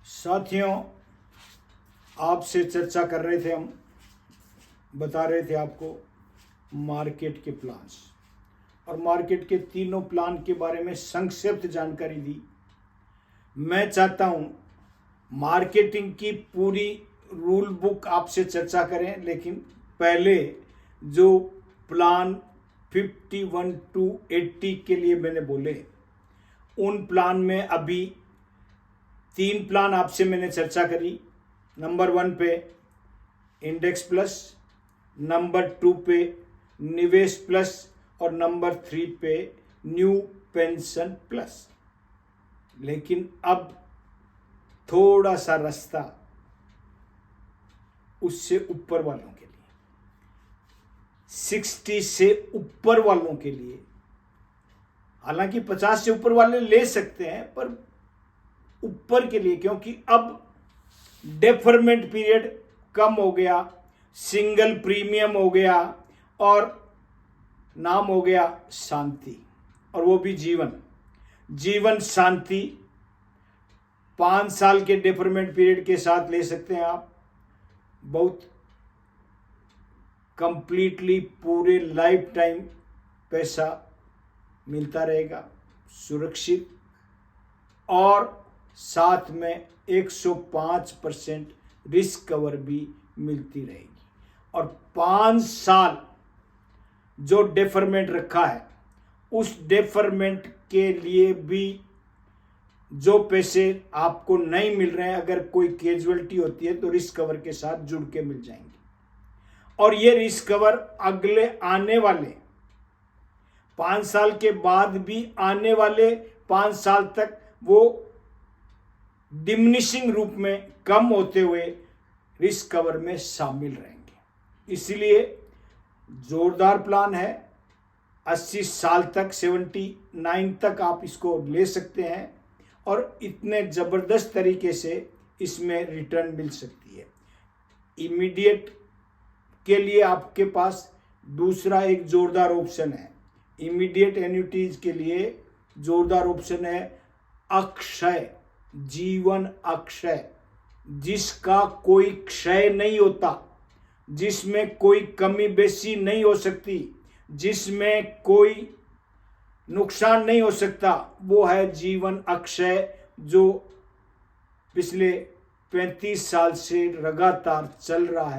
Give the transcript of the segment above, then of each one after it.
साथियों, आपसे चर्चा कर रहे थे, हम बता रहे थे आपको मार्केट के प्लान्स और मार्केट के तीनों प्लान के बारे में संक्षिप्त जानकारी दी। मैं चाहता हूं मार्केटिंग की पूरी रूल बुक आपसे चर्चा करें, लेकिन पहले जो प्लान 51 to 80 के लिए मैंने बोले, उन प्लान में अभी 3 प्लान आपसे मैंने चर्चा करी। नंबर 1 पे इंडेक्स प्लस, नंबर 2 पे निवेश प्लस और नंबर 3 पे न्यू पेंशन प्लस। लेकिन अब थोड़ा सा रास्ता उससे ऊपर वालों के लिए, 60 से ऊपर वालों के लिए। हालांकि 50 से ऊपर वाले ले सकते हैं, पर ऊपर के लिए, क्योंकि अब डेफरमेंट पीरियड कम हो गया, सिंगल प्रीमियम हो गया और नाम हो गया शांति, और वो भी जीवन शांति। 5 साल के डेफरमेंट पीरियड के साथ ले सकते हैं आप। बहुत कंप्लीटली पूरे लाइफ टाइम पैसा मिलता रहेगा, सुरक्षित, और साथ में 105% रिस्क कवर भी मिलती रहेगी। और 5 साल जो डेफरमेंट रखा है, उस डेफरमेंट के लिए भी जो पैसे आपको नहीं मिल रहे हैं, अगर कोई कैजुअलिटी होती है तो रिस्क कवर के साथ जुड़ के मिल जाएंगे। और ये रिस्क कवर अगले आने वाले 5 साल के बाद भी आने वाले 5 साल तक वो डिमिनिशिंग रूप में कम होते हुए रिस्क कवर में शामिल रहेंगे। इसलिए जोरदार प्लान है। 80 साल तक, 79 तक आप इसको ले सकते हैं और इतने ज़बरदस्त तरीके से इसमें रिटर्न मिल सकती है। इमीडिएट के लिए आपके पास दूसरा एक जोरदार ऑप्शन है। इमीडिएट एन्युटीज के लिए जोरदार ऑप्शन है अक्षय, जीवन अक्षय, जिसका कोई क्षय नहीं होता, जिसमें कोई कमी बेसी नहीं हो सकती, जिसमें कोई नुकसान नहीं हो सकता। वो है जीवन अक्षय, जो पिछले 35 साल से लगातार चल रहा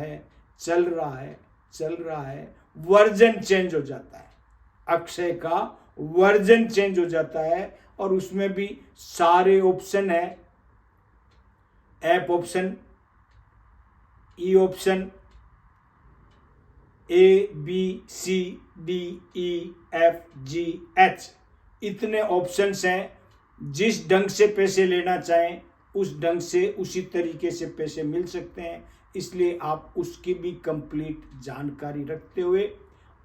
है। वर्जन चेंज हो जाता है, अक्षय का वर्जन चेंज हो जाता है, और उसमें भी सारे ऑप्शन है। App option, E option, ABCDEFGH, इतने ऑप्शंस हैं। जिस ढंग से पैसे लेना चाहें उस ढंग से, उसी तरीके से पैसे मिल सकते हैं। इसलिए आप उसकी भी कंप्लीट जानकारी रखते हुए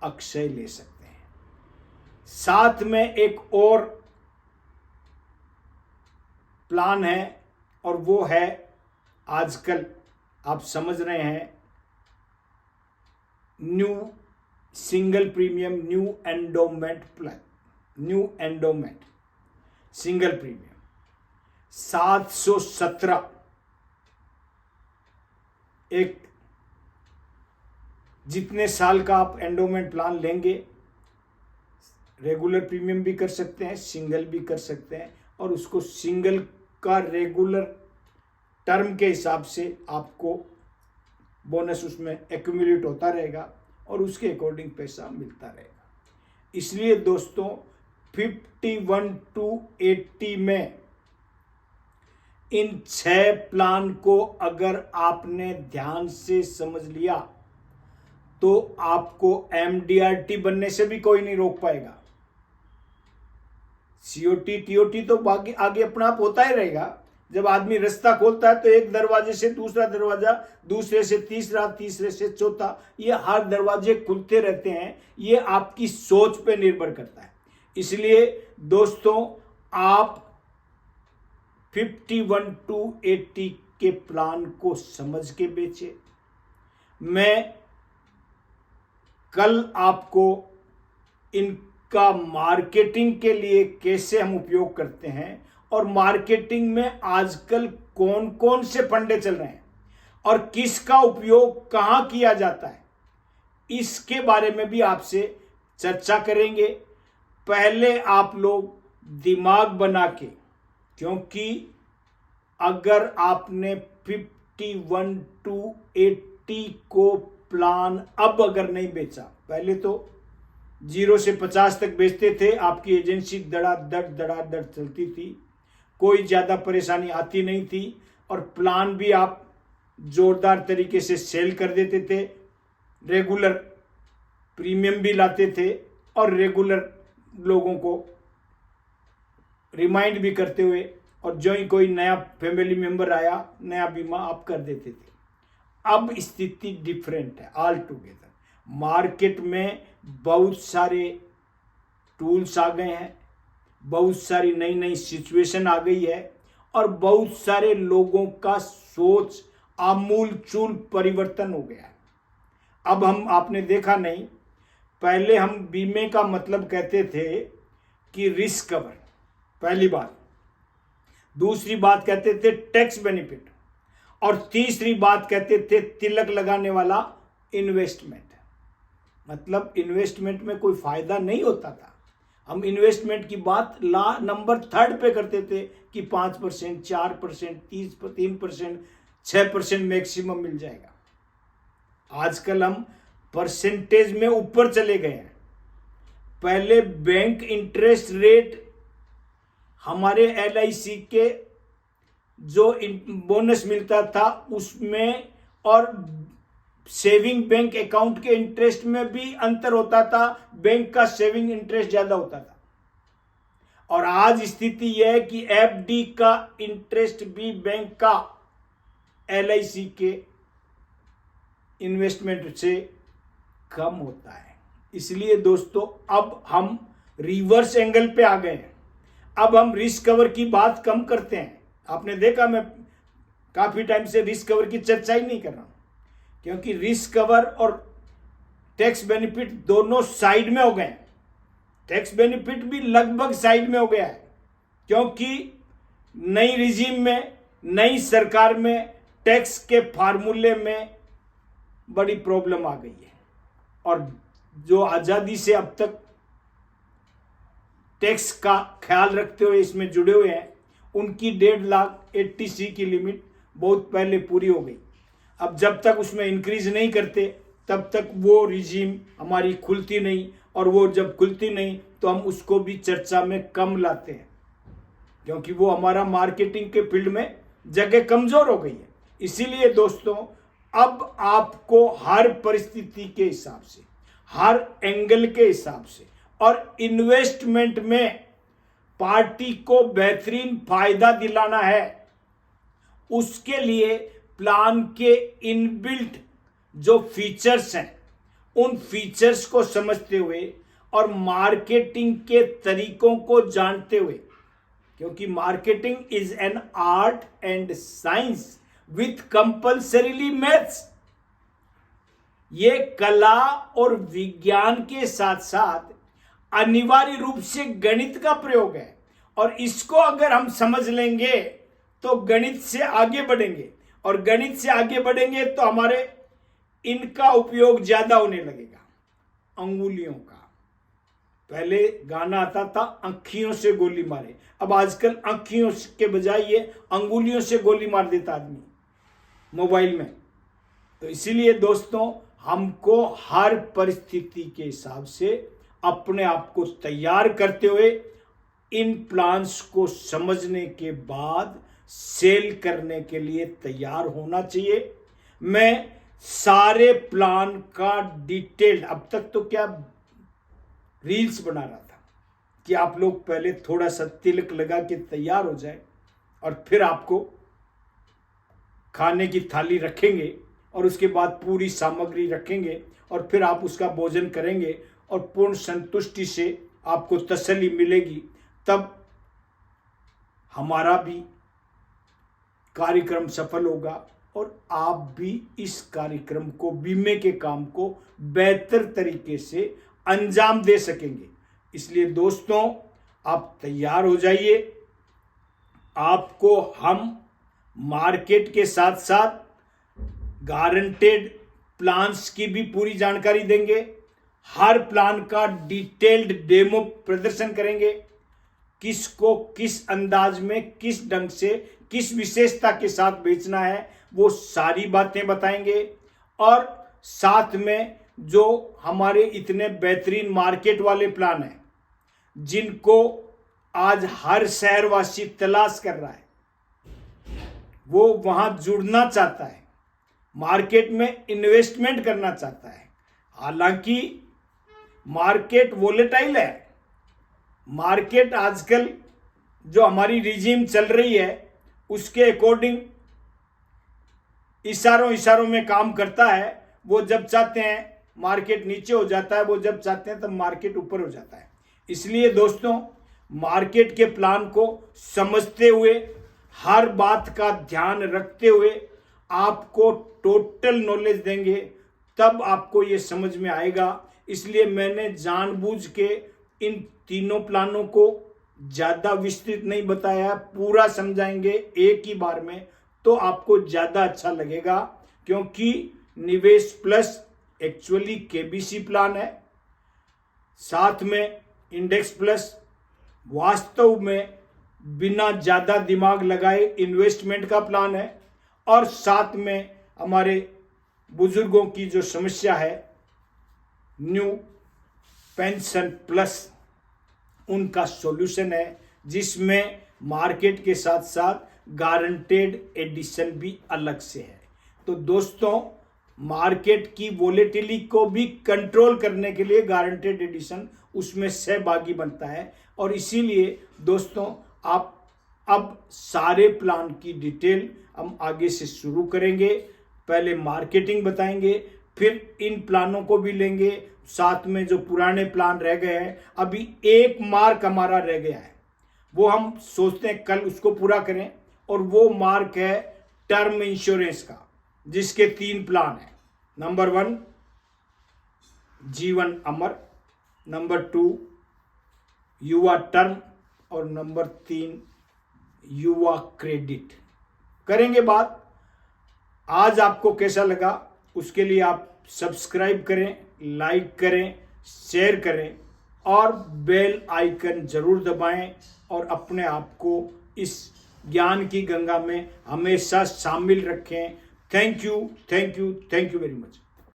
अक्षय ले सकते हैं। साथ में एक और प्लान है, और वो है आजकल आप समझ रहे हैं, new single premium new endowment plan, new endowment single premium 717। एक जितने साल का आप एंडोमेंट प्लान लेंगे, रेगुलर प्रीमियम भी कर सकते हैं, सिंगल भी कर सकते हैं, और उसको सिंगल का रेगुलर टर्म के हिसाब से आपको बोनस उसमें एक्यूमुलेट होता रहेगा और उसके अकॉर्डिंग पैसा मिलता रहेगा। इसलिए दोस्तों 51 to 80 में इन 6 प्लान को अगर आपने ध्यान से समझ लिया तो आपको MDRT बनने से भी कोई नहीं रोक पाएगा। COT TOT तो बाकी आगे अपना आप होता ही रहेगा। जब आदमी रास्ता खोलता है तो एक दरवाजे से दूसरा दरवाजा, दूसरे से तीसरा, तीसरे से चौथा, ये हर दरवाजे खुलते रहते हैं। ये आपकी सोच पे निर्भर करता है। इसलिए दोस्तों, आप 51 to 80 के प्लान को समझ के बेचे। मैं कल आपको इनका मार्केटिंग के लिए कैसे हम उपयोग करते हैं और मार्केटिंग में आजकल कौन कौन से फंडे चल रहे हैं और किसका उपयोग कहाँ किया जाता है, इसके बारे में भी आपसे चर्चा करेंगे। पहले आप लोग दिमाग बना के, क्योंकि अगर आपने 51 to 80 को प्लान अब अगर नहीं बेचा, पहले तो 0 से 50 तक बेचते थे, आपकी एजेंसी धड़ाधड़ चलती थी, कोई ज़्यादा परेशानी आती नहीं थी और प्लान भी आप जोरदार तरीके से सेल कर देते थे, रेगुलर प्रीमियम भी लाते थे और रेगुलर लोगों को रिमाइंड भी करते हुए, और जो ही कोई नया फैमिली मेंबर आया नया बीमा आप कर देते थे। अब स्थिति डिफरेंट है ऑल टुगेदर। मार्केट में बहुत सारे टूल्स आ गए हैं, बहुत सारी नई नई सिचुएशन आ गई है और बहुत सारे लोगों का सोच आमूल चूल परिवर्तन हो गया है। अब हम, आपने देखा नहीं, पहले हम बीमे का मतलब कहते थे कि रिस्क कवर, पहली बात, दूसरी बात कहते थे टैक्स बेनिफिट और तीसरी बात कहते थे तिलक लगाने वाला इन्वेस्टमेंट। मतलब इन्वेस्टमेंट में कोई फायदा नहीं होता था। हम इन्वेस्टमेंट की बात नंबर 3 पे करते थे कि 5%, 4%, 3%, 6% मैक्सिमम मिल जाएगा। आजकल हम परसेंटेज में ऊपर चले गए हैं। पहले बैंक इंटरेस्ट रेट हमारे LIC के जो बोनस मिलता था उसमें और सेविंग बैंक अकाउंट के इंटरेस्ट में भी अंतर होता था, बैंक का सेविंग इंटरेस्ट ज्यादा होता था। और आज स्थिति यह है कि FD का इंटरेस्ट भी बैंक का LIC के इन्वेस्टमेंट से कम होता है। इसलिए दोस्तों अब हम रिवर्स एंगल पे आ गए हैं। अब हम रिस्क कवर की बात कम करते हैं। आपने देखा मैं काफी टाइम से रिस्क कवर की चर्चा ही नहीं कर रहा हूं, क्योंकि रिस्क कवर और टैक्स बेनिफिट दोनों साइड में हो गए। टैक्स बेनिफिट भी लगभग साइड में हो गया है, क्योंकि नई रिजीम में, नई सरकार में टैक्स के फार्मूले में बड़ी प्रॉब्लम आ गई है। और जो आज़ादी से अब तक टैक्स का ख्याल रखते हुए इसमें जुड़े हुए हैं, उनकी 1.5 लाख 80C की लिमिट बहुत पहले पूरी हो गई। अब जब तक उसमें इंक्रीज नहीं करते तब तक वो रिजीम हमारी खुलती नहीं, और वो जब खुलती नहीं तो हम उसको भी चर्चा में कम लाते हैं, क्योंकि वो हमारा मार्केटिंग के फील्ड में जगह कमजोर हो गई है। इसीलिए दोस्तों अब आपको हर परिस्थिति के हिसाब से, हर एंगल के हिसाब से और इन्वेस्टमेंट में पार्टी को बेहतरीन फायदा दिलाना है, उसके लिए प्लान के इनबिल्ट जो फीचर्स हैं उन फीचर्स को समझते हुए और मार्केटिंग के तरीकों को जानते हुए, क्योंकि marketing is an art and science with compulsorily maths. ये कला और विज्ञान के साथ साथ अनिवार्य रूप से गणित का प्रयोग है, और इसको अगर हम समझ लेंगे तो गणित से आगे बढ़ेंगे, और गणित से आगे बढ़ेंगे तो हमारे इनका उपयोग ज्यादा होने लगेगा। अंगुलियों का, पहले गाना आता था अंखियों से गोली मारे, अब आजकल अंखियों के बजाय ये अंगुलियों से गोली मार देता आदमी मोबाइल में। तो इसीलिए दोस्तों हमको हर परिस्थिति के हिसाब से अपने आप को तैयार करते हुए इन प्लान्स को समझने के बाद सेल करने के लिए तैयार होना चाहिए। मैं सारे प्लान का डिटेल, अब तक तो क्या रील्स बना रहा था कि आप लोग पहले थोड़ा सा तिलक लगा के तैयार हो जाए और फिर आपको खाने की थाली रखेंगे और उसके बाद पूरी सामग्री रखेंगे और फिर आप उसका भोजन करेंगे और पूर्ण संतुष्टि से आपको तसल्ली मिलेगी, तब हमारा भी कार्यक्रम सफल होगा और आप भी इस कार्यक्रम को, बीमे के काम को बेहतर तरीके से अंजाम दे सकेंगे। इसलिए दोस्तों आप तैयार हो जाइए, आपको हम मार्केट के साथ साथ गारंटेड प्लान्स की भी पूरी जानकारी देंगे। हर प्लान का डिटेल्ड डेमो प्रदर्शन करेंगे, किसको किस अंदाज में, किस ढंग से, किस विशेषता के साथ बेचना है, वो सारी बातें बताएंगे। और साथ में जो हमारे इतने बेहतरीन मार्केट वाले प्लान हैं, जिनको आज हर शहरवासी तलाश कर रहा है, वो वहां जुड़ना चाहता है, मार्केट में इन्वेस्टमेंट करना चाहता है। हालांकि मार्केट वोलेटाइल है, मार्केट आजकल जो हमारी रिजीम चल रही है उसके अकॉर्डिंग इशारों में काम करता है। वो जब चाहते हैं मार्केट नीचे हो जाता है, वो जब चाहते हैं तब मार्केट ऊपर हो जाता है। इसलिए दोस्तों, मार्केट के प्लान को समझते हुए, हर बात का ध्यान रखते हुए आपको टोटल नॉलेज देंगे, तब आपको ये समझ में आएगा। इसलिए मैंने जानबूझ के इन तीनों प्लानों को ज़्यादा विस्तृत नहीं बताया, पूरा समझाएंगे एक ही बार में, तो आपको ज़्यादा अच्छा लगेगा। क्योंकि निवेश प्लस एक्चुअली केबीसी प्लान है, साथ में इंडेक्स प्लस वास्तव में बिना ज़्यादा दिमाग लगाए इन्वेस्टमेंट का प्लान है, और साथ में हमारे बुजुर्गों की जो समस्या है न्यू पेंशन प्लस, उनका सॉल्यूशन है, जिसमें मार्केट के साथ साथ गारंटेड एडिशन भी अलग से है। तो दोस्तों, मार्केट की वोलेटिलिटी को भी कंट्रोल करने के लिए गारंटेड एडिशन उसमें सहभागी बनता है। और इसीलिए दोस्तों, आप अब सारे प्लान की डिटेल हम आगे से शुरू करेंगे। पहले मार्केटिंग बताएंगे, फिर इन प्लानों को भी लेंगे, साथ में जो पुराने प्लान रह गए हैं, अभी एक मार्क हमारा रह गया है, वो हम सोचते हैं कल उसको पूरा करें। और वो मार्क है टर्म इंश्योरेंस का, जिसके 3 प्लान हैं। नंबर 1 जीवन अमर, नंबर 2 युवा टर्म, और नंबर 3 युवा क्रेडिट। करेंगे बात। आज आपको कैसा लगा उसके लिए आप सब्सक्राइब करें, लाइक करें, शेयर करें और बेल आइकन जरूर दबाएं, और अपने आप को इस ज्ञान की गंगा में हमेशा शामिल रखें। Thank you very much.